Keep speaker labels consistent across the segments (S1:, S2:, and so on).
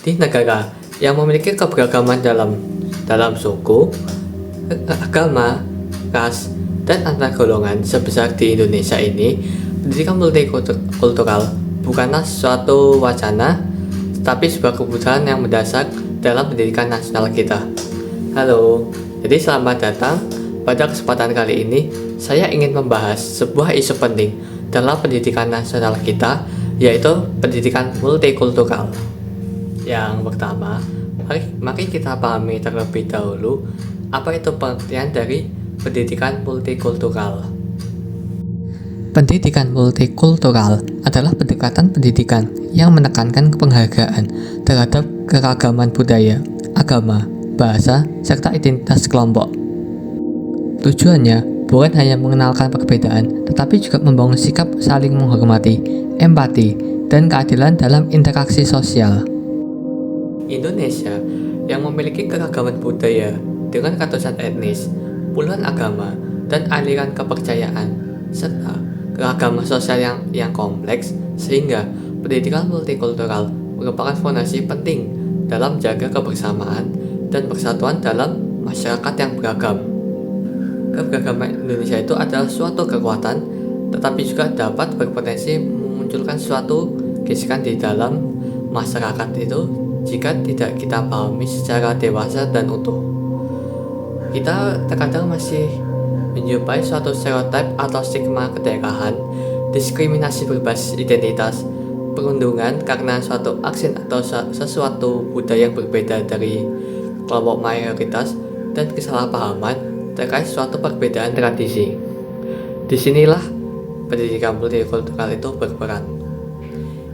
S1: di negara yang memiliki keberagaman dalam suku, agama, ras, dan antar golongan sebesar di Indonesia ini, pendidikan multikultural bukanlah suatu wacana, tetapi sebuah kebutuhan yang mendasar dalam pendidikan nasional kita. Halo, jadi selamat datang. Pada kesempatan kali ini, saya ingin membahas sebuah isu penting dalam pendidikan nasional kita, yaitu pendidikan multikultural. Yang pertama, mari kita pahami terlebih dahulu apa itu pengertian dari pendidikan multikultural. Pendidikan multikultural adalah pendekatan pendidikan yang menekankan penghargaan terhadap keragaman budaya, agama, bahasa, serta identitas kelompok. Tujuannya bukan hanya mengenalkan perbedaan, tetapi juga membangun sikap saling menghormati, empati, dan keadilan dalam interaksi sosial. Indonesia yang memiliki keragaman budaya dengan ratusan etnis, puluhan agama, dan aliran kepercayaan, serta keragaman sosial yang kompleks, sehingga pendidikan multikultural merupakan fondasi penting dalam menjaga kebersamaan dan persatuan dalam masyarakat yang beragam. Keberagaman Indonesia itu adalah suatu kekuatan, tetapi juga dapat berpotensi memunculkan suatu gesekan di dalam masyarakat itu jika tidak kita pahami secara dewasa dan utuh. Kita terkadang masih menjumpai suatu stereotip atau stigma kedaerahan, diskriminasi berbasis identitas, perundungan karena suatu aksen atau sesuatu budaya yang berbeda dari kelompok mayoritas, dan kesalahpahaman terkait suatu perbedaan tradisi. Disinilah pendidikan multikultural itu berperan.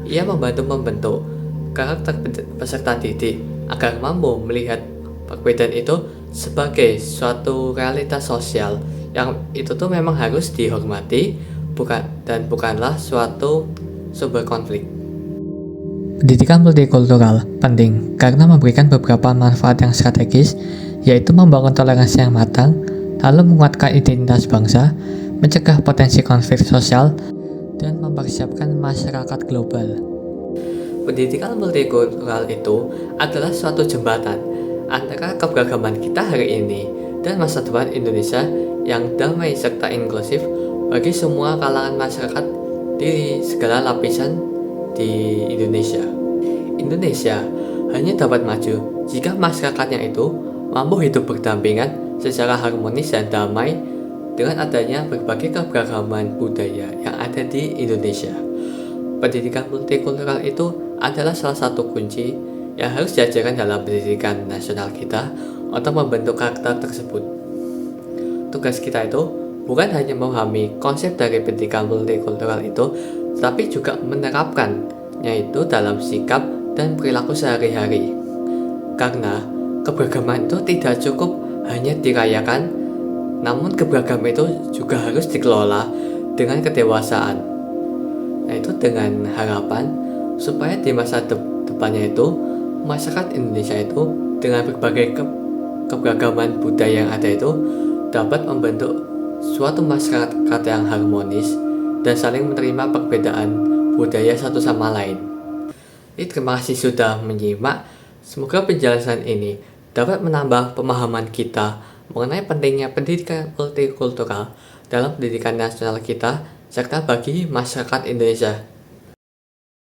S1: Ia membentuk karakter peserta didik agar mampu melihat perbedaan itu sebagai suatu realitas sosial yang itu tuh memang harus dihormati, bukanlah suatu sumber konflik. Pendidikan multikultural penting karena memberikan beberapa manfaat yang strategis, yaitu membangun toleransi yang matang, lalu menguatkan identitas bangsa, mencegah potensi konflik sosial, dan mempersiapkan masyarakat global. Pendidikan multikultural itu adalah suatu jembatan antara keberagaman kita hari ini dan masa depan Indonesia yang damai serta inklusif bagi semua kalangan masyarakat di segala lapisan di Indonesia. Indonesia hanya dapat maju jika masyarakatnya itu mampu hidup berdampingan secara harmonis dan damai dengan adanya berbagai keberagaman budaya yang ada di Indonesia. Pendidikan multikultural itu adalah salah satu kunci yang harus diajarkan dalam pendidikan nasional kita untuk membentuk karakter tersebut. Tugas kita itu bukan hanya memahami konsep dari pendidikan multikultural itu, tetapi juga menerapkannya itu dalam sikap dan perilaku sehari-hari. Karena keberagaman itu tidak cukup hanya dirayakan, namun keberagaman itu juga harus dikelola dengan kedewasaan, yaitu dengan harapan supaya di masa depannya itu masyarakat Indonesia itu dengan berbagai keberagaman budaya yang ada itu dapat membentuk suatu masyarakat yang harmonis dan saling menerima perbedaan budaya satu sama lain. Terima kasih sudah menyimak. Semoga penjelasan ini dapat menambah pemahaman kita mengenai pentingnya pendidikan multikultural dalam pendidikan nasional kita serta bagi masyarakat Indonesia.